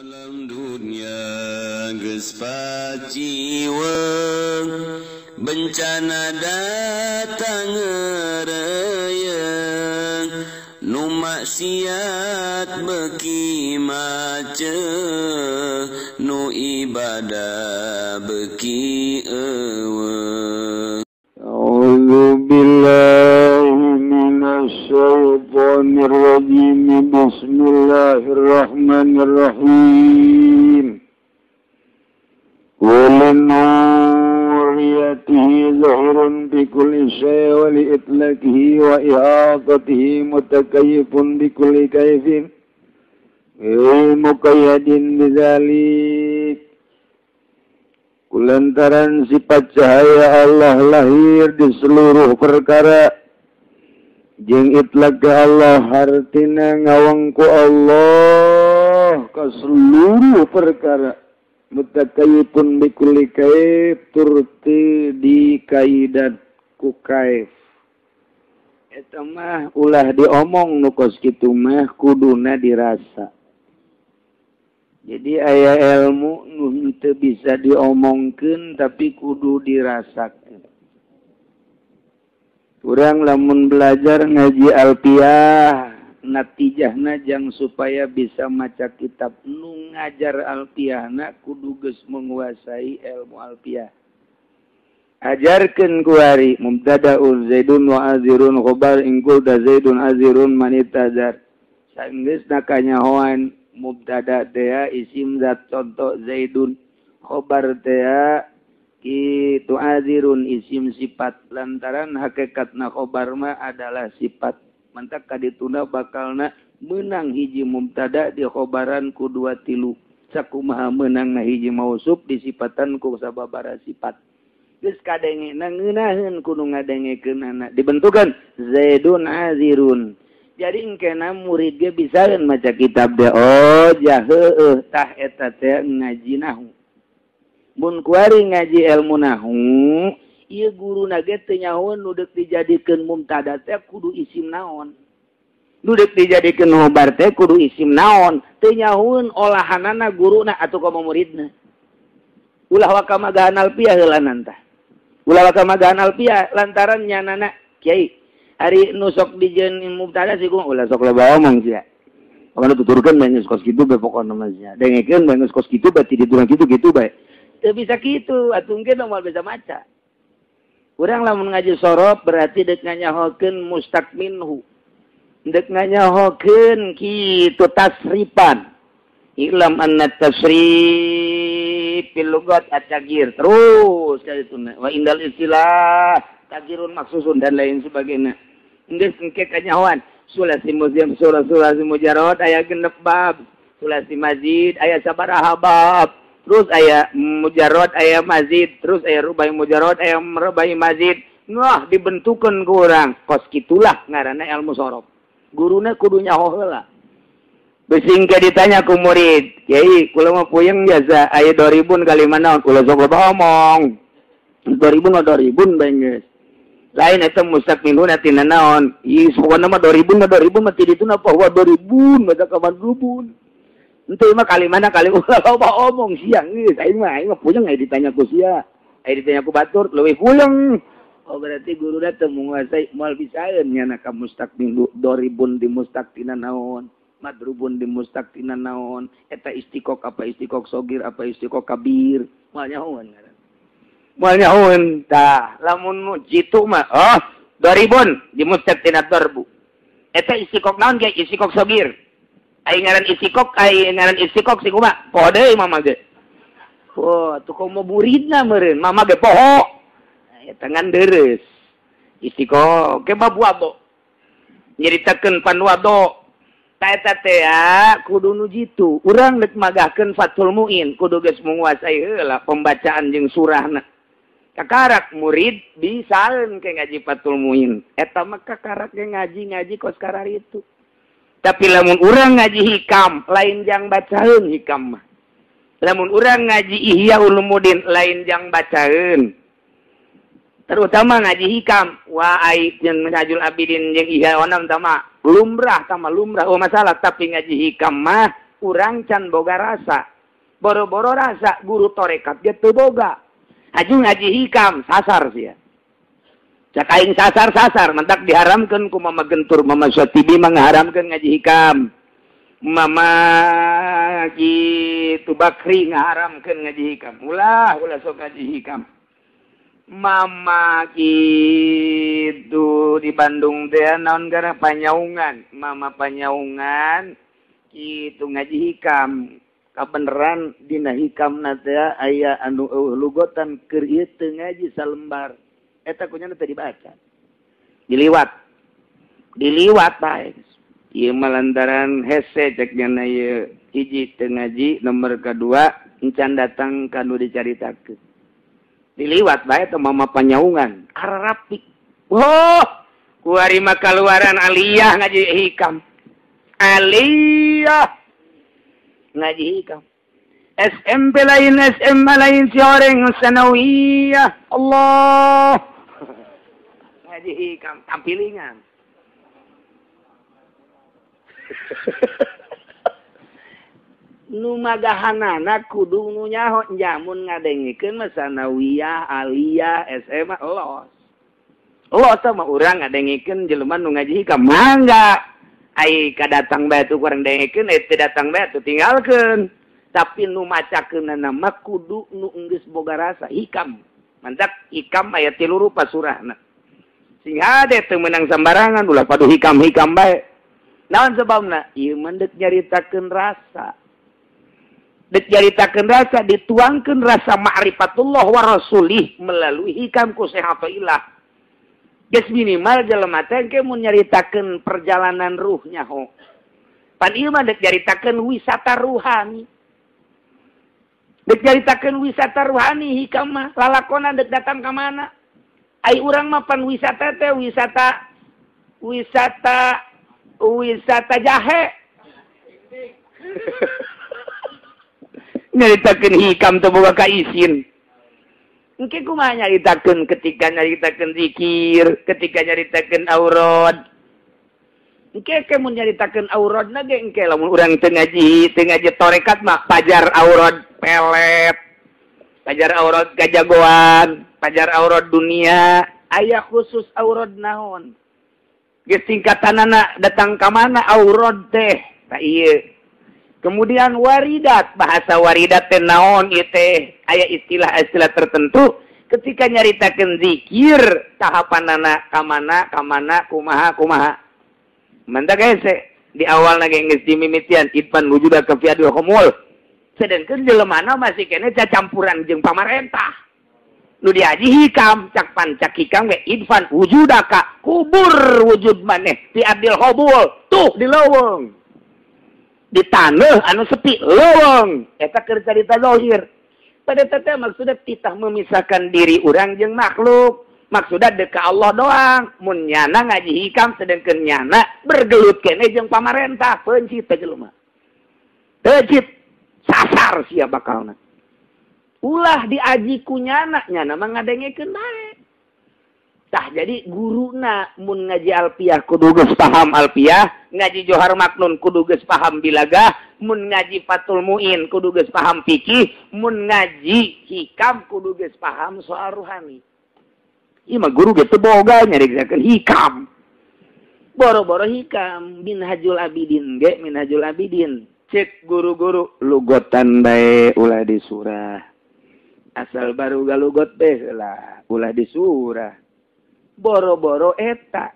alam dunia geus paciweung bencana datang ngeureyeung nu maksiat beuki maceuh nu ibadah beuki eueuh. A'udzu billahi minasy syaithanir rajim. Bismillahirrahmanirrahim. Walinuriyatihi zahirun bi kulli syai' wa li itlaqihi wa ihatatihi mutakayyifun bi kulli kayfin muqayyadin bidzalik. Kulantaran sifat cahaya Allah lahir di seluruh perkara jeung itlaq Allah hartina ngawangku Allah ka seluruh perkara mutakayyifun bi kulli kayf turti di kaidat ku kaif eta mah ulah diomong nu kos kitu mah kuduna dirasa. Jadi aya ilmu nu henteu bisa diomongkeun tapi kudu dirasakeun. Urang lamun belajar ngaji alfiyah natijahna jang supaya bisa maca kitab nu ngajar alfiyahna kudu geus menguasai ilmu alfiyah. Ajarkeun ku ari mubtada'un zaidun wa azirun khabar ingkul da zaidun azirun manitazar. Saenggeusna kanyahoan mubtada teh isim zat contoh zaidun khobar teh kitu azirun isim sifat lantaran hakikatna khobar mah adalah sifat mantak kadituna bakalna menang hiji mubtada di khobaran ku dua tilu sakumaha meunangna hiji mausuf disifatan ku sababaraha sifat geus kadengena ngeunaheun kudu ngadengekeunana dibentukan zaidun azirun. Jadi engkena murid ge bisaeun maca kitab teh oh jah heueuh tah eta teh ngaji nahwu. Mun kuari ngaji ilmu nahwu, ieu guruna ge teu nyahoeun nu deuk dijadikeun mubtada teh kudu isim naon. Nu deuk dijadikeun khobar teh kudu isim naon, teu nyahoeun olahanana guruna atuh ka muridna. Ulah wakamagahan alfiyah heulanan tah. Ulah wakamagahan alfiyah lantaran nyanana kiai hari nu sok dijieun mubtada sih ulah sok loba omong sia. Pokona tuturkeun bae geus kos kitu bae pokona mah sia. Dengekeun bae geus kos kitu bae ti diturang kitu bae. Teu bisa kitu, atuh engke moal bisa maca. Urang lamun ngaji sorof berarti deuk nganyahokeun mustaq minhu. Deuk nganyahokeun kitu tasrifan. Ilam anna tasrif fil lugat at-taghyir. Terus kaituna wa indal istilah tagirun maksusun dan lain sebagainya. Geus engke kanyahoan sulasi muziam sulasi mujarrad aya 6 bab, sulasi mazid aya sabaraha bab, terus aya mujarrad aya mazid, terus aya rubai mujarrad aya rubai mazid. Nah dibentukeun ku urang kos kitulah ngaranna ilmu sorof. Guruna kudu nyaho heula. Besing ke ditanya ku murid, "Kiai, kula mah puyeng biasa aya 2000 kali manaon?" Ulah sok omong. 2000 mah 2000 bae geus. Lain eta mustaq minhu tina naon? Ih pokona mah 2000 mah ti dituna bahwa 2000 baca kabar 2000. Henteu mah kali mana kali ulah loba omong sia geus aing mah puyeng aya ditanya ku sia. Aya ditanya ku batur leuwih puyeng. Oh berarti guruna teu menguasai moal bisaeun nyana ka mustaq minhu 2000 di mustaq tina naon? Madrubun di mustaq tina naon? Eta istiqaq apa istiqaq sogir apa istiqaq kabir? Moal nyahoeun ngaran. Moal nyahoeun tah lamun jitu mah 2000 di mustaq tina darbu. Eta istiqaq naon ge istiqaq sogir. Ai ngaran istiqaq si kumaha? Poho deui mama ge. Oh atuh komo muridna meureun mama ge poho. Eta ngan deres. Istiqaq ke bab wado. Nyaritakeun panwado. Ta eta teh kudu nu jitu. Urang rek magahkeun Fathul Muin kudu geus menguasai heula pembacaan jeung surahna. Kakarak murid bisaeun ke ngaji Fathul Muin. Eta mah kakarak ge ngaji kos kararitu. Tapi lamun urang ngaji hikam lain jang bacaeun hikam mah. Lamun urang ngaji Ihya Ulumuddin lain jang bacaeun. Terutama ngaji hikam wa aib jeung Minhajul Abidin jeung Ihya Onam tama lumrah oh masalah tapi ngaji hikam mah urang can boga rasa. Boro-boro rasa guru torekat dia teu boga. Aju ngaji hikam sasar sia. Cak aing sasar mentak diharamkeun ku Mama Gentur, Mama Syatibi mengharamkeun ngaji hikam. Mama kitu Bakri ngaharamkeun ngaji hikam. Ulah sok ngaji hikam. Mama kitu di Bandung teh naon gara panyaungan. Mama panyaungan kitu ngaji hikam. Kabeneran dina hikamna teh aya anu lugotan keur ieu teu ngaji salembar. Eta kunyana teh dibaca. Diliwat bae. Ieu malantaran hese cek nya ieu hiji teu ngaji, nomor kedua encan datang kanu dicaritakeun. Diliwat bae teh Mama panyaungan, ararapik. Oh, ku ari mah kaluaran aliyah ngaji hikam. Aliyah ngaji hikam. SMP lain, SMA lain, sioreng sanawiyah. Allah. Ngaji hikam, tampilingan. Nu magahanana kudu nu nyaho jamun ngadengikeun mah sanawiyah, aliyah, SMA los. Los mah urang ngadengikeun jelema nu ngaji hikam mangga. Ai kadatang bae tu kurang dengikeun, teu datang bae tu tinggalkeun. Tapi nu macakeunana mah kudu nu geus boga rasa hikam. Mantap hikam aya 3 rupa surahna. Sing hade teu meunang sambarangan ulah padu hikam-hikam bae. Naon sebabna? Ieu mah deuk nyaritakeun rasa. Deuk nyaritakeun rasa, dituangkeun rasa ma'rifatullah wa rasulih melalui hikam ku Syekh geus minimal jelema teh engke mun nyaritakeun perjalanan ruhnya ho. Pan ieu mah deuk nyaritakeun wisata ruhani. Deuk nyaritakeun wisata ruhani hikam mah lalakonna deuk datang ka mana? Ai urang mah pan wisata teh wisata jahe. Nyaritakeun hikam teh boga kaisin. Engke kumaha nyaritakeun ketika nyaritakeun zikir, ketika nyaritakeun aurad. Engke mun nyaritakeun auradna ge engke lamun urang teu ngaji torekat mah pajar aurad pelet. Pajar aurad kajagoan, pajar aurad dunia, aya khusus aurad naon. Geus tingkatanana datang ka mana aurad teh. Tah ieu. Kemudian waridat, bahasa waridat teh naon ieu teh? Aya istilah-istilah tertentu ketika nyaritakeun zikir tahapanana ka mana, kumaha. Mantap hese di awalna ge geus dimimitian idpan wujuda ka fi adil khumul. Sedengkeun jelemana masih kene cacampuran jeung pamarentah. Nu diaji hikam, cak hikam ge idfan wujudaka, kubur wujud maneh fi adil khumul. Tuh di leuweung. Di tanah anu sepi leuweung eta keur carita zahir. Pada teh maksudna titah memisahkan diri urang jeung makhluk. Maksudna deuk ka Allah doang. Mun nyana ngaji hikam sedengkeun nyana bergelut keneh jeung pamarentah, peuncit teh jelema. Peuncit sasar sia bakalna. Ulah diaji ku nyana mah ngadengekeun bae. Tah jadi guruna mun ngaji alfiyah kudu geus paham alfiyah, ngaji johar maknun kudu geus paham bilagah, mun ngaji fatul muin kudu geus paham fikih, mun ngaji hikam kudu geus paham soal ruhani. Ieu mah guru ge teu boga nyaritakeun hikam. Boro-boro hikam minhajul abidin ge minhajul abidin. Cek guru-guru lugotan bae ulah di surah. Asal baru galugot teh lah ulah di surah. Boro-boro eta.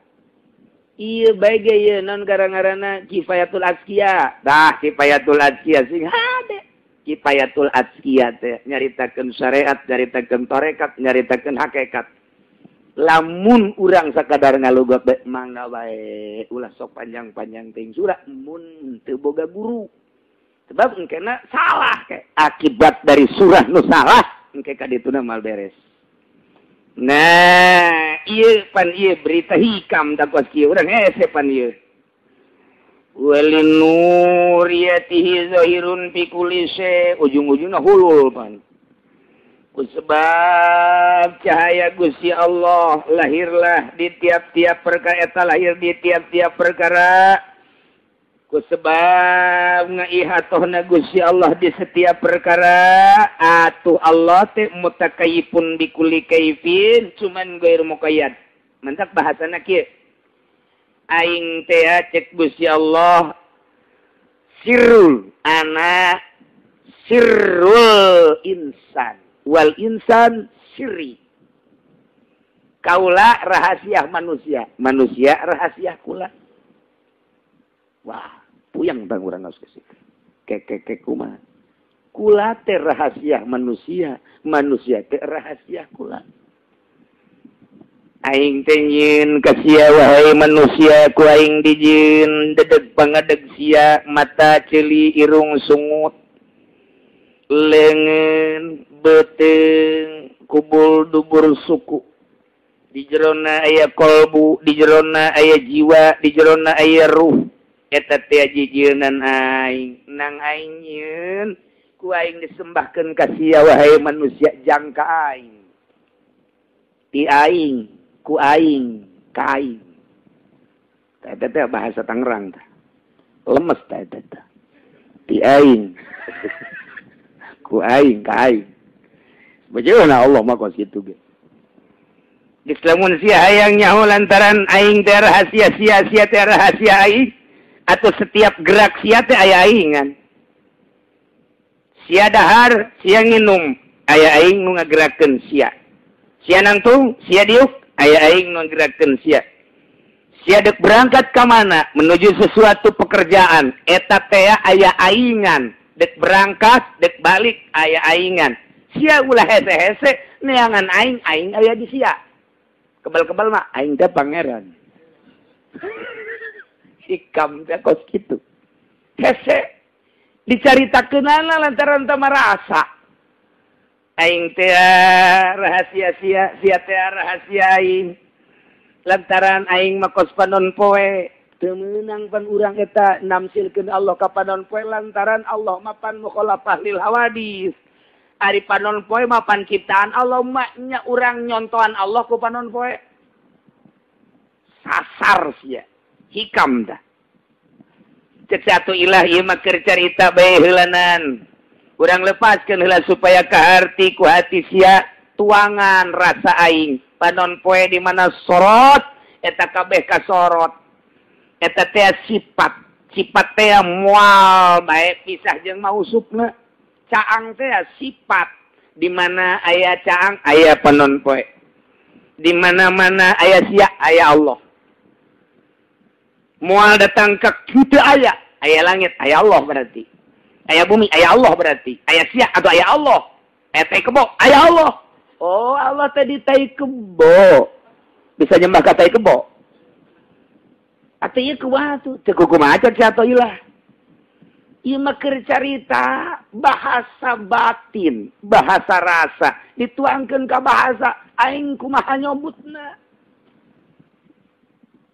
Ieu bae ge ieu non gara-garana Kifayatul Azkiya. Tah Kifayatul Azkiya sing hade. Kifayatul Azkiya teh nyaritakeun syariat, nyaritakeun tarekat, nyaritakeun hakikat. Lamun urang sakadar ngalugot bae mangga bae ulah sok panjang-panjang teuing surah mun teu boga guru. Sebab engkena salah ke akibat dari surah nu salah engke ka dituna mal beres. Nah, ieu pan ieu berita hikam takos kieu urang hese pan ieu. Walin nuriyatihi zahirun fi kulli syai, ujung-ujungna hulul pan. Sebab cahaya Gusti Allah lahirlah di tiap-tiap perkara, eta lahir di tiap-tiap perkara. ku sebab ngaihatohna Gusti Allah di setiap perkara atuh Allah teh mutakayifun bikuli kaifin cuman gair muqayyad mantak bahasana kieu aing teh cek Gusti Allah sirrul ana sirrul insan wal insan sirri kaula rahasia manusia manusia rahasia kula wah puyang bang urang geus kitu kek kumaha kula teh rahasia manusia manusia teh rahasia kula aing teh nyieun ka sia wahai manusia ku aing dijieun dedeg pangadeg sia mata ceuli irung sungut leungeun beuteung kubul dubur suku di jerona aya kolbu di jerona aya jiwa di jerona aya ruh eta teh jijieunnan aing nang aing nyieun ku aing disembahkeun ka sia wahai manusia jangka aing ti aing ku aing ka aing eta teh bahasa Tangerang teh lemes teh eta ti aing ku aing ka aing bagaimana Allah mah kos kitu ge geus lamun sia hayang nyaho lantaran aing teh rahasia sia teh rahasia aing atau setiap gerak sia teh aya aingan sia dahar sia nginum aya aing nu ngagerakeun sia nangtung sia diuk aya aing nu ngagerakeun sia dek berangkat ka mana menuju sesuatu pekerjaan eta teh aya aingan dek berangkat dek balik aya aingan sia ulah hese-hese neangan aing aya di sia kebal-kebal mah aing teh pangeran hikam teh kos kitu hese dicaritakeunana lantaran teu marasa aing teh rahasia sia teh rahasia aing lantaran aing makos panon poe teu meunang pan urang eta namsilkeun Allah ka panon poe lantaran Allah mah pan mukhalafah lil hawadis ari panon poe mah pan ciptaan Allah mah nya urang nyontohan Allah ku panon poe sasar sia hikam dah cek satu ilah ieu mah keur carita bae heulanan urang lepaskeun heula supaya kaharti ku hati sia tuangan rasa aing panon poe di mana sorot eta kabeh kasorot eta teh sifat teh moal bae pisah jeung mausupna caang teh sifat di mana aya caang aya panon poe di mana-mana aya sia aya Allah moal datang ke kita aya langit aya Allah berarti aya bumi aya Allah berarti aya sia atau aya Allah aya tai kebo aya Allah oh Allah tadi tai kebo bisa nyembah ka tai kebo atuh ieu kumaha tuh teu kumaha cek atuh ilah ieu mah keur carita bahasa batin bahasa rasa dituangkeun ka bahasa aing kumaha nyobutna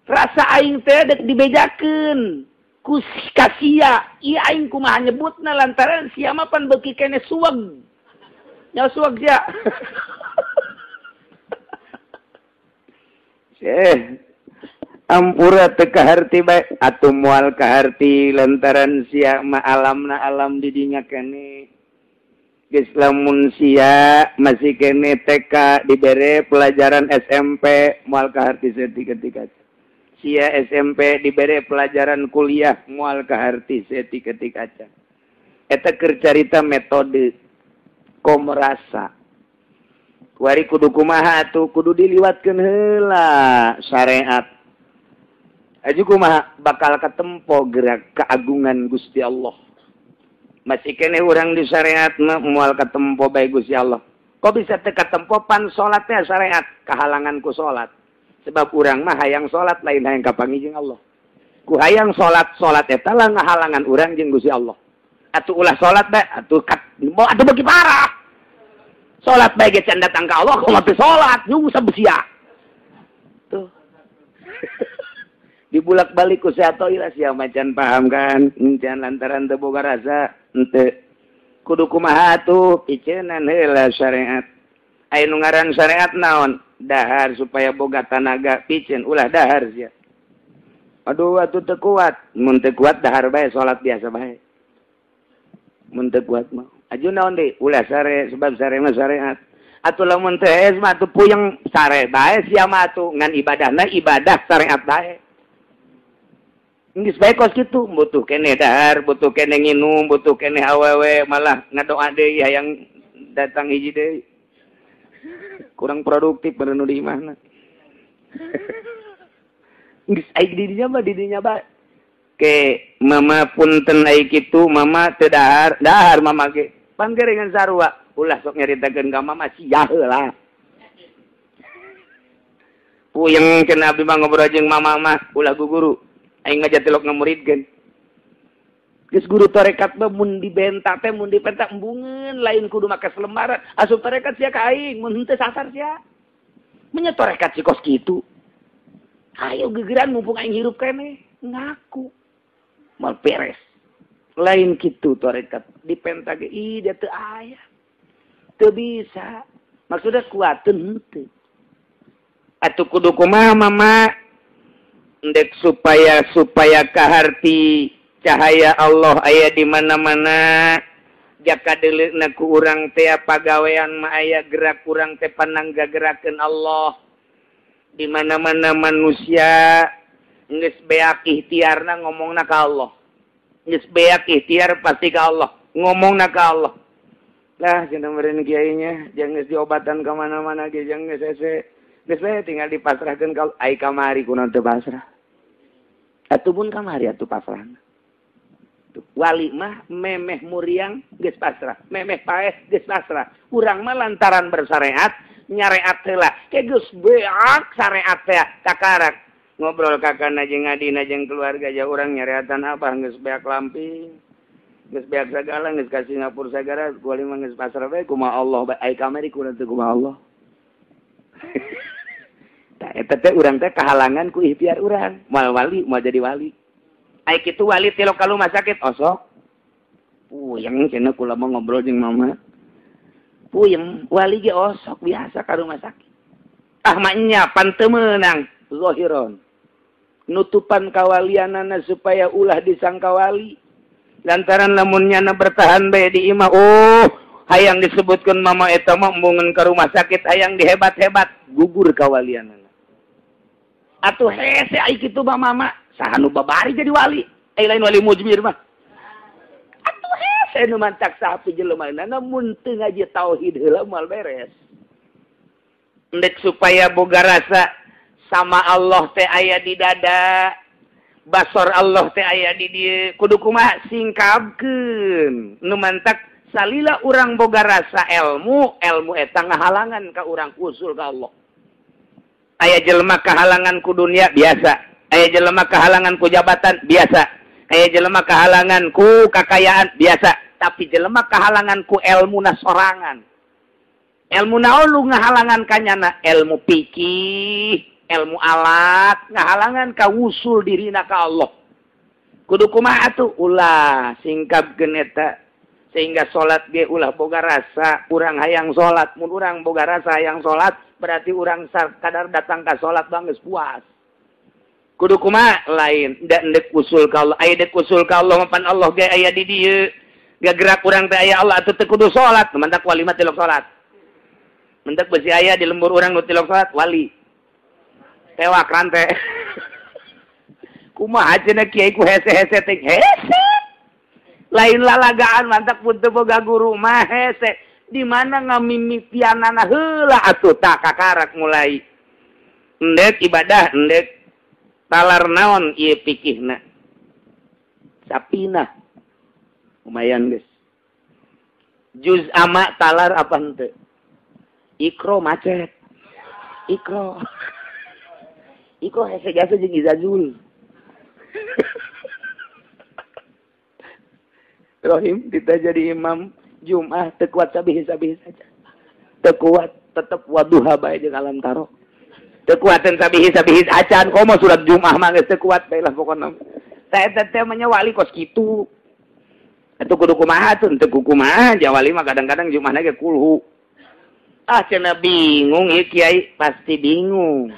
rasa aing teh dek dibejakeun ku kasia ieu aing kumaha nyebutna lantaran sia mah pan beuki kene suweg nya suweg sia ampura teu kaharti bae atuh moal kaharti lantaran sia mah alamna alam didinya kene geus lamun sia masih kene TK dibere pelajaran SMP moal kaharti ketika sia SMP dibere pelajaran kuliah moal kaharti ketika aja eta keur carita metode komerasa wari kudu kumaha atuh kudu diliwatkeun heula syariat aju kumaha bakal katempo gerak keagungan Gusti Allah masih kene urang di syariat moal katempo bae Gusti Allah kok bisa teu katempo pan salat teh syariat kahalangan ku salat sebab urang mah hayang salat lain hayang kapangi jeung Allah ku hayang salat eta lah ngahalangan urang jeung Gusti Allah atuh ulah salat bae atuh bagi parah salat bae ge can datang ka Allah kumaha teu salat jeung sabesia tuh dibulak-balik ku sato ilah sia macan paham kan encan lantaran teu boga rasa henteu kudu kumaha atuh iceunan heula syariat aya nu ngaran syariat naon dahar supaya boga tanaga piceun ulah dahar sia Aduh atuh teu kuat. Mun teu kuat dahar bae salat biasa bae. Mun teu kuat mah. Aju naon deui? Ulah sare sebab sare mah syariat. Atuh lamun teu es mah atuh puyeng sare bae sia mah atuh ngan ibadahna ibadah syariat bae. Geus bae kos kitu, butuh kene dahar, butuh kene nginum, butuh kene awewe, malah ngadoa deui hayang datang hiji deui. Kurang produktif bener nu di imahna. Geus aing didinya mah ke mama punten ai kitu mama teu dahar mama ge panggerengan sarua ulah sok nyaritakeun ka mama sia heula puyeng cenah abdi mah ngobrol jeung mama mah ulah guguru aing ngajatilok ngamuridkeun geus guru tarekat mah mun dibenta teh mun dipenta embungeun lain kudu make selembaran asup tarekat sia ka aing mun henteu sasar sia nya tarekat si kos kitu ayo gegeran mumpung aing hirup keneh ngaku mal beres lain gitu tarekat dipenta ge ih dia teu aya teu bisa maksudnya kuateun henteu atuh kudu kumaha mama endek supaya kaharti cahaya Allah aya di mana-mana jaka deuleukna ku urang teh pagawean mah aya gerak urang teh panangga gerakeun Allah di mana-mana manusia geus beak ikhtiarna ngomongna ka Allah. Geus beak ikhtiar pasti ka Allah. Ngomongna ka Allah. Lah cenah meureun kiai nya jang geus diobatan ka mana-mana ge jang geus hese. Geus bae tinggal dipasrahkeun ka ai kamari kunaon teu pasrah. Atuh pun kamari atuh pasrahna. Wali mah memeh muriang geus pasrah. Memeh paeh geus pasrah. Urang mah lantaran bersyariat nyareat heula. Ke geus beak syariat teh kakarak. Ngobrol kakana jeung adina jeung keluarga aja urang nyareatan apa geus beak lamping geus beak sagala geus ka Singapura sagara kuali mah geus pasrah bae kumaha Allah ai kamari kunaon teh kumaha Allah tah eta teh urang teh kahalangan ku ikhtiar urang moal wali moal jadi wali ai kitu wali tilok ka rumah sakit osok puyeng cenah kula mah ngobrol jeung mama puyeng wali ge osok biasa ka rumah sakit ah mah nya pan teu meunang zahiron nutupan kawalianana supaya ulah disangka wali lantaran lamun nyana bertahan bae di imah hayang disebutkeun mama eta mah embungeun ka rumah sakit hayang dihebat-hebat gugur kawalianana atuh hese ai kitu mah mama saha nu babari jadi wali ai lain wali mujmir mah atuh hese nu mancak sapi jeleumana mun teu ngaji tauhid heula moal beres endek supaya boga rasa sama Allah teh aya di dada basor Allah teh aya di dieu kudu kumaha singkabkeun nu mantak salila urang boga rasa ilmu eta ngahalangan ka urang usul ka Allah aya jelema kahalangan ku dunia biasa aya jelema kahalangan ku jabatan biasa aya jelema kahalangan ku kakayaan biasa tapi jelema kahalangan ku ilmuna sorangan ilmu naon lu ngahalangan kanyana ilmu fikih ilmu alat ngahalangan ka wusul dirina ka Allah kudu kumaha atuh ulah singkapkeun eta sehingga salat ge ulah boga rasa urang hayang salat mun urang boga rasa hayang salat berarti urang kadar datang ka salat bang geus puas kudu kumaha lain da endek usul ka Allah aya dek usul ka Allah mapan Allah ge aya di dieu gerak urang teh aya Allah atuh teu kudu salat mantak wali mah tilok salat mentak besi aya di lembur urang nu tilok salat wali tewak rante kumaha cenah kiai ku hese-hese teh hese lain lalagaan mantak pun teu boga guru mah hese di mana ngamimitianana heula atuh tah kakarak mulai endek ibadah endek talar naon ieu pikihna sapina lumayan geus juz ama talar apa henteu ikro macet ikro hese jasa jeung izazul. Rohim kita jadi imam Jum'ah teu kuat sabih-sabih saja. Teu kuat tetep waduha bae jeung alam taro. Teu kuateun sabih-sabih acan komo surat Jum'ah mah geus teu kuat bae lah pokona. Saeta teh mah wali kos kitu. Atuh kudu kumaha tuh teu kumaha jawali mah kadang-kadang Jum'ahna ge kulhu. Ah cenah bingung ieu kiai pasti bingung.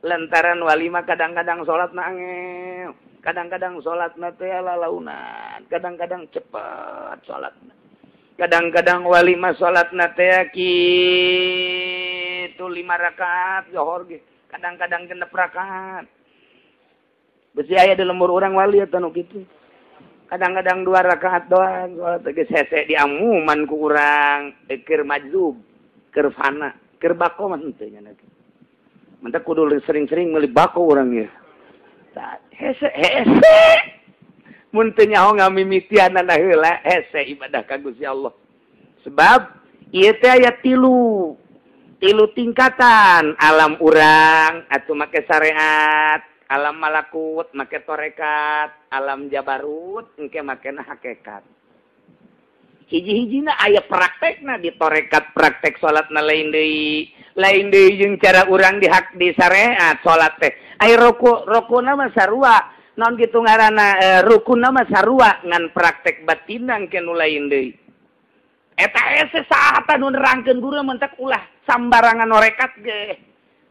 lantaran walima kadang-kadang sholat nangel, kadang-kadang sholat teh lalaunan, kadang-kadang cepat sholat, kadang-kadang walima sholat teh kitu 5 rakaat zohor ge, kadang-kadang 6 rakaat. Besi aya di lembur orang wali atau gitu. Kadang-kadang 2 rakaat doang, sholat geus hese diamuman ku urang, keur majzub, keur fana, keur bako mah henteu nya. Mantap kudu sering-sering meuli bako urang ya. Hese. Mun teu nyaho ngamimitianana heula hese ibadah ka Gusti Allah. Sebab ieu teh aya 3 tingkatan, alam urang atuh make syariat, alam malakut make torekat, alam jabarut engke makena hakikat. Hiji-hijina aya praktekna di torekat, praktek salatna lain deui jeung cara urang di syariat salat teh. Aya rukuna mah sarua, naon kitu ngaranna rukunna mah sarua ngan praktek batinna engke nu lain deui. Eta ese saha nu nerangkeun guru mentek ulah sambarangan norekat ge.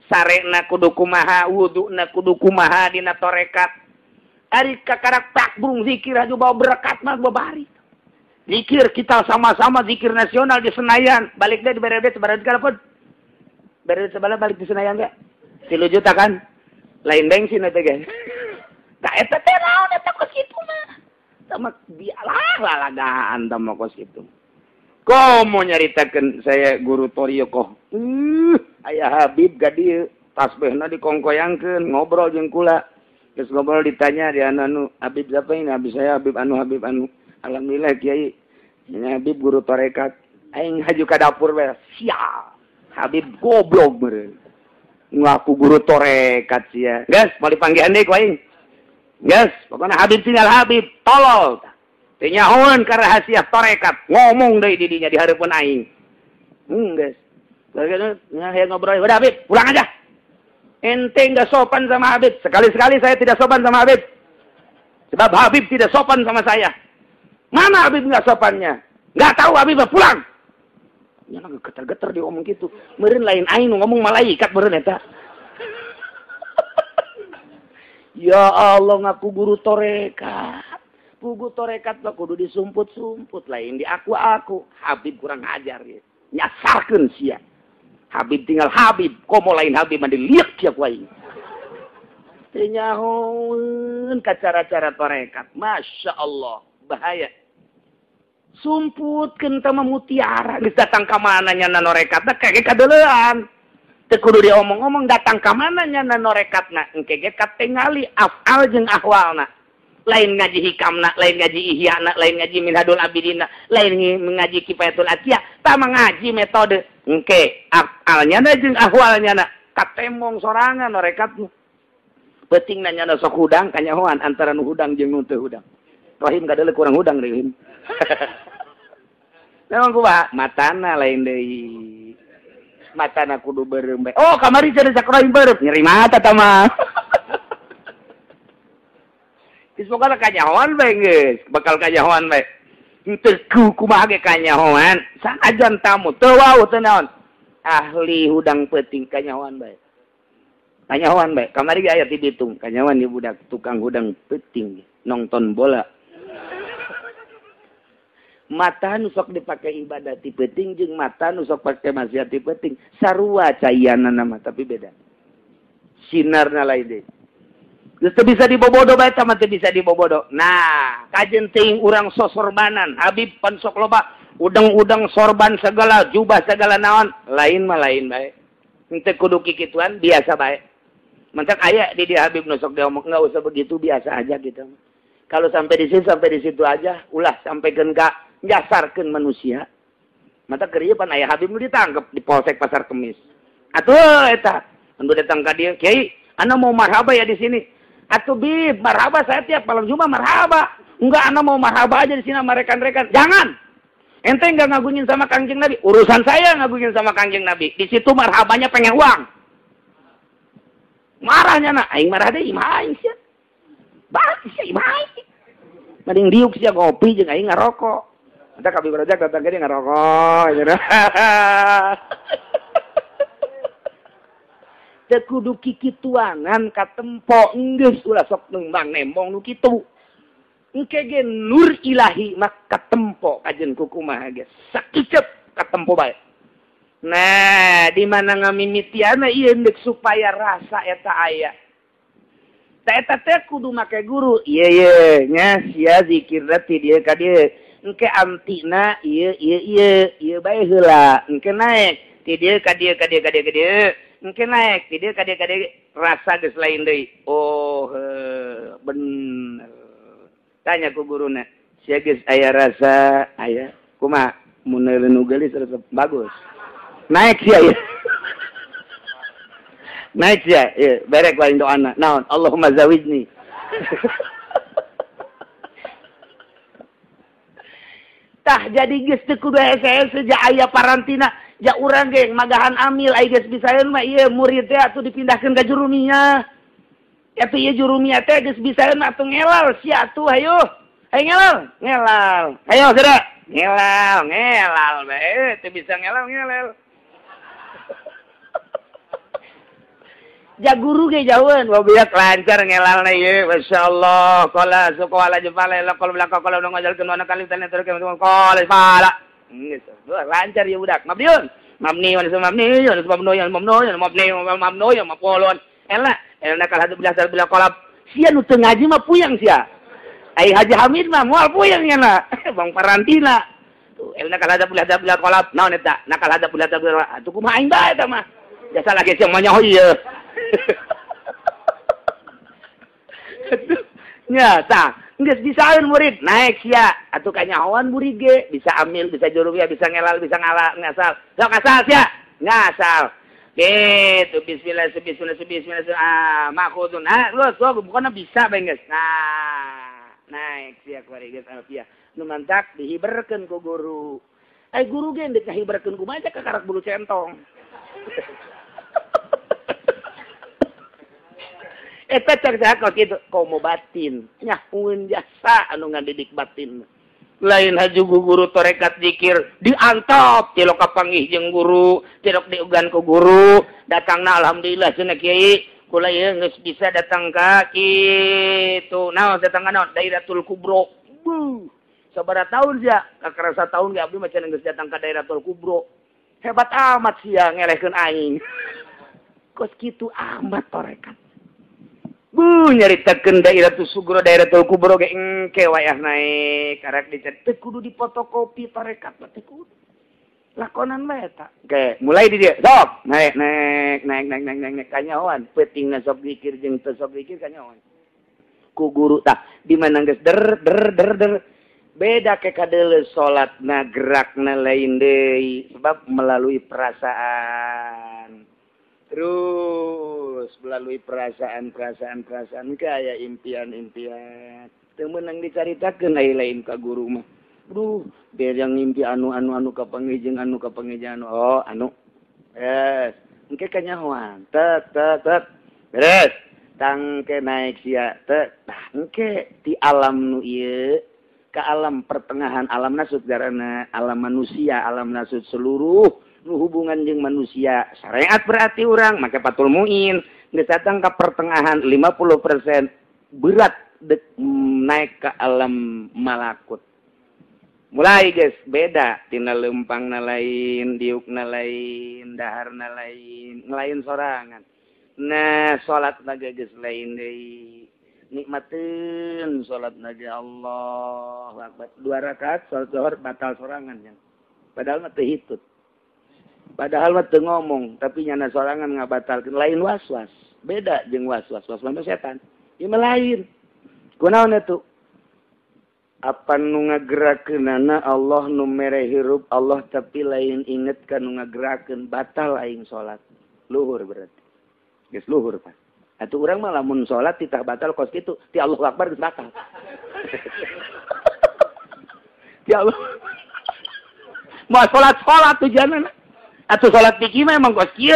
Sarena kudu kumaha, wuduna kudu kumaha dina torekat. Ari kakarak takbrung zikir aju bawa berkat mah babari. Zikir kita sama-sama zikir nasional di Senayan. Balik deh di BRD sebarang kalapun. BRD sebelah balik di Senayan enggak? 3 juta kan? Lain bensin eta ge. Da eta teh naon eta kos kitu mah. Sama bialah lalagaan tah mah kos kitu. Komo nyaritakeun saya guru Torio kok. Aya Habib gadi tasbihna dikongkoyangkeun, ngobrol jeung kula. Geus ngobrol ditanya di anu Habib siapa ini? Habib saya Habib anu. Alhamdulillah Kiai. Ini Habib guru tarekat. Aing haju ka dapur we. Sia. Habib goblok meureun. Ngaku guru tarekat sia. Geus, mau dipanggihan deui ku aing. Geus, pokona Habib tinggal Habib, tolol. Teu nyahoeun ka rahasia tarekat. Ngomong deui di dinya di hareupeun aing. Geus. Saya ngobrol, udah Habib, pulang aja. Ente nggak sopan sama Habib. Sekali-sekali saya tidak sopan sama Habib. Sebab Habib tidak sopan sama saya. Mana Habib nggak sopannya? Nggak tahu Habib, pulang. Ya nggak getar-getar dia ngomong gitu. Meureun lain aing ngomong malaikat meureun eta. Ya Allah ngaku guru torekat. Guru torekat mah kudu disumput-sumput lain di aku. Habib kurang ajar ya. Nyasarkeun sia. Habib tinggal Habib, komo lain Habib mah diliek sia ku aing. Teu nyahoeun ka cara-cara torekat. Masya Allah, bahaya. Sumputkeun teh mah mutiara, geus datang ka mana nya norekatna kage kadeulean. Teu kudu diomong-omong datang ka mana nya norekatna, engke ge katingali afal jeung ahwalna. Lain ngaji hikamna, lain ngaji ihyana, lain ngaji minhadul abidina, lain ngaji kifayatul atiyah, tah ngaji metode engke afalnya jeung ahwalnya na katemong sorangan norekatna. Penting nanya sok hudang kanyahoan antara nu hudang jeung nu teu hudang. Rahim kadeuleuk kurang hudang Rahim. Memang kumaha matana lain deui. Matana kudu beureum bae. Oh, kamari cenah sak Rahim beureum nyeri mata tah mah. Geus pokona kanyahoan bae geus, bakal kanyahoan bae. Henteu kumaha ge kanyahoan, sanajan tamu teu wau teu naon. Ahli hudang peuting kanyahoan bae. Kanyahoan bae, kamari ge aya ti ditung, kanyahoan di budak tukang hudang peuting nonton bola. Mata nu sok dipake ibadah ti peuting jeung mata nu sok pake maksiat ti peuting sarua cayanana mah tapi beda. Sinarna lain deui. Geus teu bisa dibobodo bae tah mah teu bisa dibobodo. Nah, kajen teuing urang sosorbanan, Habib pan sok loba udang-udang sorban segala, jubah segala naon, lain mah lain bae. Henteu kudu kikituan, biasa bae. Mentak aya di dia Habib nu sok diomong enggak usah begitu, biasa aja gitu. Kalau sampai di situ aja, ulah sampaikeun ka nyasarkeun manusia. Mata keur pan aya Habib nu ditangkep di Polsek Pasar Kemis. Atuh eta, anu datang ka dieu, Kiai, ana mau marhaba ya di sini. Atuh Bib, marhaba saya tiap malam Jumat marhaba. Enggak, ana mau marhaba aja di sini sama rekan-rekan. Jangan. Ente enggak ngagungin sama Kangjeng Nabi. Urusan saya ngagungin sama Kangjeng Nabi. Di situ marhabanya pengen uang. Marahnya nak, aing marah deh, imah aing sia. Baik sia imah aing. Mending diuk sia ngopi jeung aing ngarokok. Eta ka Habib Rajak datang ke dia ngarokok. teu kudu kikituanan katempo geus ulah sok nembang nembong nu kitu. Engke ge nur ilahi mak katempo kajen kukumaha ge. Sakicep katempo bae. Nah, di mana ngamimitiana ieu endek supaya rasa eta aya. Ta eta teh kudu make guru. Ieu nya sia zikirna ti dieu ka dieu. Engke antina ieu bae heula. Engke naik ti dieu ka dieu. Engke naik ti dieu ka dieu rasa geus lain deui. Oh, bener. Tanya ku guruna. Sia geus aya rasa aya. Kumaha? Mun nu geulis resep bagus. Naik sia ieu. Naik ya, berek lain doana. Naon, Allahumma zawijni. Tah jadi geus teu kudu hese-hese ja aya parantina, ja urang ge magahan amil aya geus bisaeun mah ieu murid teh atuh dipindahkeun ka jurumiyah. Eta ieu jurumiyah teh geus bisaeun mah atuh ngelal sia atuh hayu. Hayu ngelal. Hayo saudara, ngelal bae teu bisa ngelal. Ja guru ge jauheun wabiak lancar ngelalna ieu masyaallah qala suqala jepala la qala belaka qala ngajalkeun wana kali tanya terus qala pala geus lancar ieu budak mabniun mabni mapolon elna kala hadu bila qalab sia nu teu ngaji mah puyeng sia ai Haji Hamid mah moal puyeng nya Bang Parantina tuh elna kala hadu bila qalab naon eta nakal hadu bila atuh kumaha aing bae eta mah jasa lagi sia mah ieu nyata geus bisaeun murid naik sia atuh kanyahoan murid ge bisa amil bisa jurumiyah bisa ngelal bisa ngasal sok ngasal sia ngasal gitu bismillah makhudun lu sok bukanna bisa bae geus nah naik sia kuari geus alfiah nu mantak dihiberkeun ku guru guru ge endek ngahiberkeun kumaha ka karak bulu centong eta cerdas kok kitu komo batin nyahueun jasa anu ngadidik batin lain haju guru torekat zikir diantop cilok kapanggih jeung guru cilok diugan ku guru datangna alhamdulillah cenah kiai kula ieu geus bisa datang ka kitu naon datang ka naon Dairatul Kubro sabaraha taun sia kakarasa taun ge abdi mah cenah geus datang ka Dairatul Kubro hebat amat sia ngelehkeun aing kos kitu amat torekat nyaritakeun Dairatul Sugro Dairatul Kubro ge engke wayah naik karek dicet teu kudu dipotokopi tarekat teh kudu lakonan bae eta ge mulai di dieu sok naik kanyahoan peutingna sok zikir jeung teu sok zikir kanyahoan ku guru tah di mana geus der beda ke kadeuleu salatna gerakna lain deui sebab melalui perasaan terus melalui perasaan kaya impian teu meunang dicaritakeun lain ka guru mah biar yang ngimpi anu kapanggih jeung anu engke kanyahoan tet beres tangke naik sia engke di alam nu ieu ka alam pertengahan alam nasut garana alam manusia alam nasut seluruh nu hubungan jeung manusia syariat berarti urang make patul muin geus datang ka pertengahan 50% berat naik ke alam malakut mulai guys beda tina leumpangna lain diukna lain daharna lain sorangan nah salatna geus lain deui nikmateun salatna ge Allahu Akbar 2 rakaat salat zuhur batal sorangan nya padahal mah teu hitut padahal mah teu ngomong tapi nyana sorangan ngabatalkeun lain waswas beda jeung waswas mah setan ieu mah lain kunaon atuh apa nu ngagerakeunana Allah nu mere hirup Allah tapi lain inget ka nu ngagerakeun batal aing salat luhur berarti geus luhur Pak atuh urang mah lamun salat titah batal kos kitu ti Allahu Akbar geus batal ti Allah mau salat tujuanna atuh salat fikih mah emang kos kieu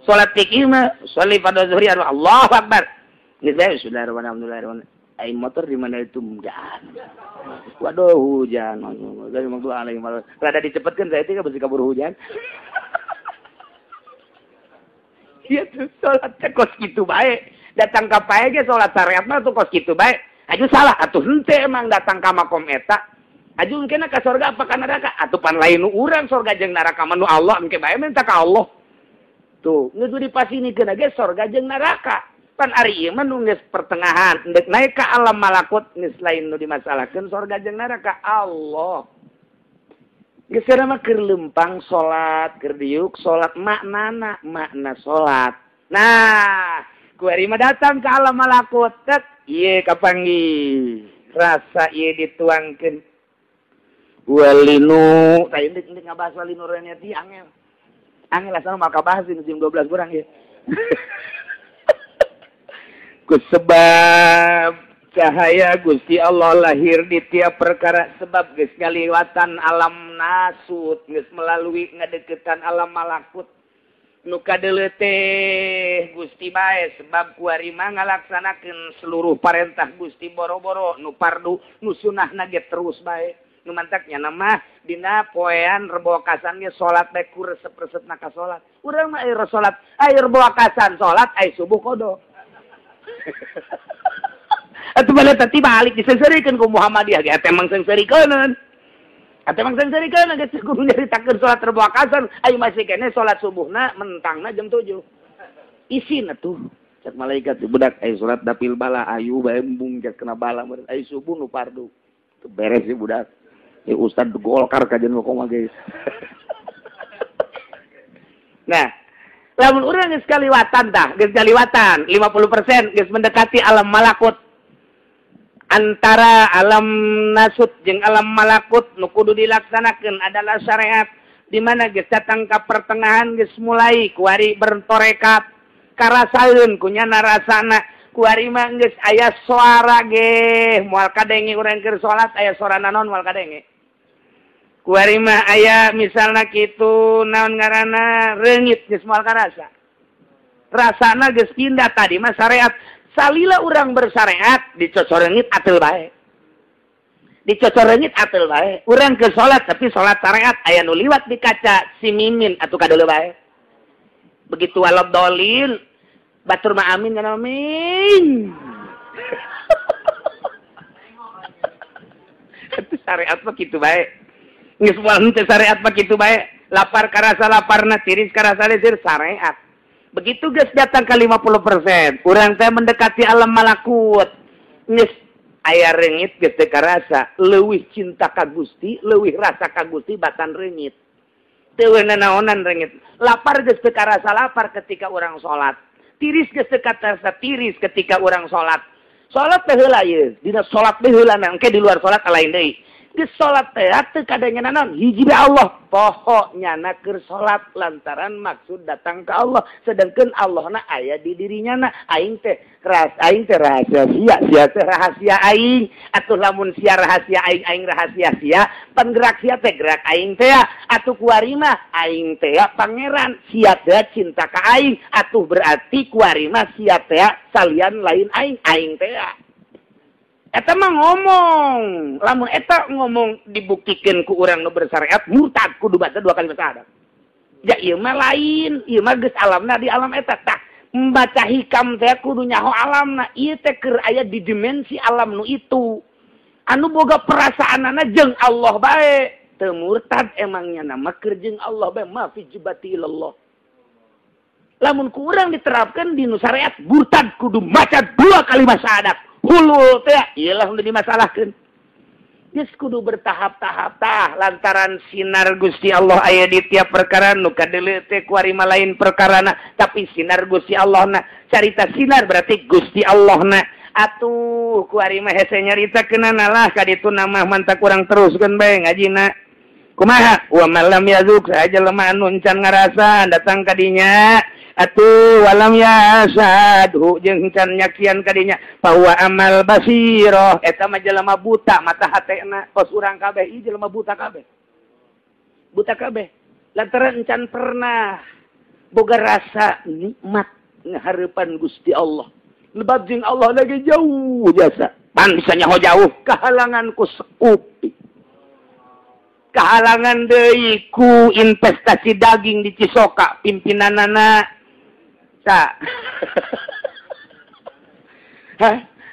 salat fikih mah sholli pada zuhri Allahu Akbar geus bae bismillahirrahmanirrahim aing motor di mana itu hujan. Waduh hujan. Dari waktu alaihi wasallam. Rada dicepetkeun saya teh besi kabur hujan. Iya tuh salat kos kitu bae. Datang ka pae ge salat syariat mah tuh kos kitu bae. Aju salah atuh henteu emang datang ka makom eta. Aju engkena ka surga apa ka neraka? Atuh pan lain nu urang surga jeung neraka mah nu Allah engke bae minta ka Allah. Tuh, geus dipasinikeun ge surga jeung neraka. Pan ari ieu mah nu geus pertengahan, endek naik ka alam malakut geus lain nu dimasalahkeun surga jeung neraka Allah. Geus mah keur lempang salat, keur diuk salat maknana, makna salat. Nah, kuari mah datang ke alam malakut, tet ieu kapanggih. Rasa ieu dituangkeun. Walinu, tah indek ngabahas walinu renya ti angel. Angel asal mah kabahas di jam 12 kurang ieu. Ku sebab cahaya Gusti Allah lahir di tiap perkara sebab geus ngaliwatan alam nasut geus melalui ngadeukeutan alam malakut nu kadeuleu teh Gusti bae sebab kuari mah ngalaksanakeun seluruh parentah Gusti boro-boro nu fardu nu sunahna ge terus bae nu mantaknya mah dina poean rebo wakasan ge salat bae ku resep-resepna ka salat urang mah aya salat aya rebo wakasan salat aya subuh kodo. Atuh bala tadi balik disengsarikeun ku Muhammadiyah ge atuh emang sengsarikeun. Atuh emang sengsarikeun geus kudu nyaritakeun salat rebo wakasan, aya masih kene salat subuhna mentangna jam 7. Isin atuh. Cek malaikat budak aya salat dapil bala ayu bae embung cek kena bala aya subuh nu fardu. Teu beres sih budak. Ya ustad Golkar kajian komaha geus. Nah, lamun urang geus kaliwatan tah, geus kaliwatan 50% geus mendekati alam malakut. Antara alam nasut jeung alam malakut nu kudu dilaksanakeun adalah syariat di mana geus datang ka pertengahan geus mulai kuari bertorekat karasaeun kunyana rasana kuari mah geus aya suara ge moal kadenge urang keur salat aya suara naon moal kadenge kuari mah aya misalna kitu naon ngaranna reungit geus moal karasa rasana geus pindah tadi mah syariat. Salila urang bersyariat dicocorengit atel bae. Dicocorengit atel bae. Urang ke salat tapi salat syariat aya nu liwat di kaca si mimin atuh kadeuleu bae. Begitu walad dolil batur mah amin kana amin. Itu syariat mah kitu bae. Geus moal henteu syariat mah kitu bae. Lapar karasa laparna tiris karasa lesir syariat. Begitu geus datang ke 50%, urang teh mendekati alam malakut. Geus aya reungit geus teu karasa, leuwih cinta ka Gusti, leuwih rasa ka Gusti batan reungit. Teu naonan reungit. Lapar geus teu karasa lapar ketika urang salat. Tiris geus teu karasa tiris ketika urang salat. Salat teh heula ieu, dina salat teh heula engke di luar salat lain deui. Geus salat teh teu kadenge naon hiji be Allah pokoknya na keur salat lantaran maksud datang ke Allah sedangkan Allahna aya di dirinya na aing teh rahasia sia teh rahasia aing atuh lamun sia rahasia aing rahasia sia panggerak sia teh gerak aing teh atuh kuari mah aing teh pangeran sia teh cinta ka aing atuh berarti kuari mah sia teh salian lain aing teh eta mah ngomong, lamun eta ngomong dibuktikan ku urang nu bersyariat murtad kudu baca 2 kali syahadat. Ya ieu mah lain, ieu mah geus alamna di alam eta tah. Membaca hikam teh kudu nyaho alamna, ieu teh keur aya di dimensi alam nu itu. Anu boga perasaanana jeung Allah bae, teu murtad emangnya nama keur jeung Allah bae ma fi jibati ilallah. Lamun ku urang diterapkeun di nu syariat murtad kudu maca 2 kali syahadat. Hulul teh iyalah udah dimasalahkeun. Geus kudu bertahap-tahap tah lantaran sinar Gusti Allah aya di tiap perkara nu kadeuleu teh kuari mah lain perkarana tapi sinar Gusti Allahna carita sinar berarti Gusti Allahna atuh kuari mah hese nyaritakeunana lah ka ditu nama mantap kurang teruskeun bae ngajina. Kumaha wa malam yazuk saja lemah anu encan ngarasa datang ka dinya atuh walam yasadhu jeung can nyakian kadinya bahwa amal basiro eta mah jelema buta mata hatena kos urang kabeh ieu jelema buta kabeh lantaran encan pernah boga rasa nikmat ngahareupan Gusti Allah lebab jeung Allah lagi jauh jasa pan bisa nyaho jauh kahalangan ku sekupi kahalangan deui ku investasi daging di Cisoka pimpinanana tak.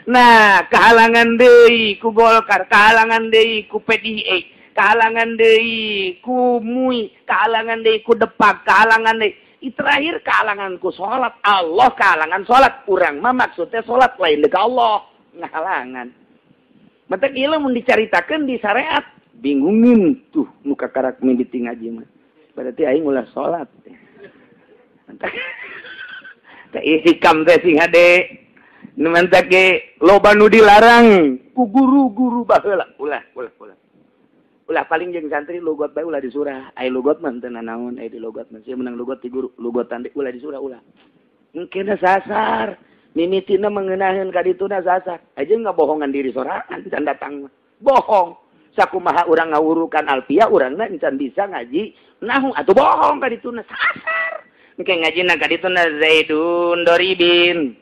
Nah, kehalangan deui ku Golkar, kehalangan deui ku PDI, kehalangan deui ku MUI, kehalangan deui ku Depak, kehalangan deui. Terakhir kehalangan ku salat. Allah kehalangan salat. Urang mah maksudnya salat lain deuk Allah. Ngahalangan. Mata ieu mun dicaritakeun di syariat, bingungin tuh nu kakarak mimiti ngaji mah. Berarti aing ulah salat. Teh hikam teh sing hade. Nu manta ge loba nu dilarang ku guru-guru baheula. Ulah paling jeung santri logot bae ulah disurah. Ai logot mah teu nanaon, ai di logot mah. Sia menang logot ti guru, logotan deui ulah disurah ulah. Engkena sasar. Mimitina mengenaheun ka dituna sasar. Aja ngabohongan diri sorangan can datang mah. Bohong. Sakumaha urang ngawurukan alfiyah urangna encan bisa ngaji nahu atuh bohong ka dituna sasar. Engke ngajina ka dituna Zaidun Doribin.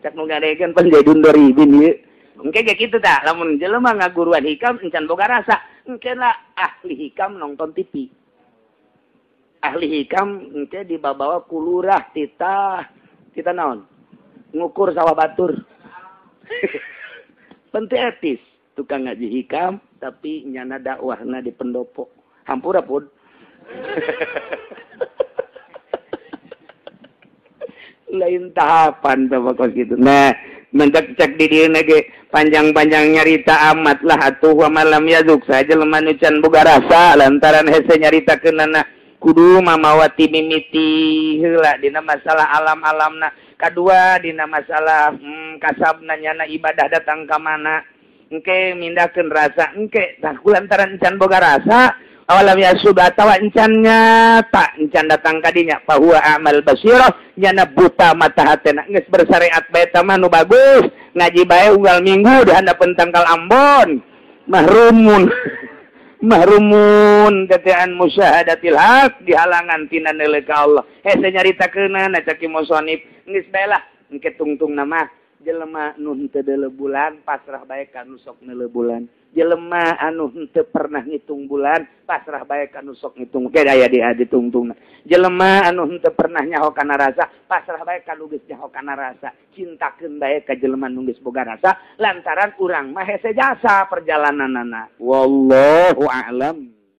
Cak nu ngadegeun pan Zaidun Doribin ieu. Engke ge kitu tah, lamun jelema ngaguruan hikam encan boga rasa, engke lah ahli hikam nonton TV. Ahli hikam engke dibawa ku lurah titah naon? Ngukur sawah batur. Penting etis, tukang ngaji hikam tapi nyana dakwahna di pendopo. Hampura pun. Lain tahapan pokok gitu. Nah, mentak cek di dieu ge panjang-panjang nyarita amat lah atuh wa malam yazuk saja lemah nu can boga rasa lantaran hese nyaritakeunana kudu mamawati mimiti heula dina masalah alam-alamna. Kadua dina masalah kasabna nyana ibadah datang ka mana. Engke mindahkeun rasa engke tah kulantaran can boga rasa awalam yasub atawa encan nyata encan datang kadinya fahuwa amal basirah nyana buta mata hatena geus bersyariat bae tah mah nu bagus ngaji bae unggal minggu di handapeun tangkal Ambon mahrumun tetean musyahadatil haq dihalangan tina neuleuh ka Allah hese nyaritakeunana caki musonif geus bae lah engke tungtung nama jelema nu henteu deuleuh bulan pasrah bae ka nu sok neuleuh bulan. Jelema anu henteu pernah ngitung bulan pasrah bae ka nu sok ngitung ge aya di ditungtungna. Jelema anu henteu pernah nyaho kana rasa pasrah bae ka nu geus nyaho kana rasa. Cintakeun bae ka jelema nu geus boga rasa lantaran urang mah hese jasa perjalananana. Wallahu a'lam.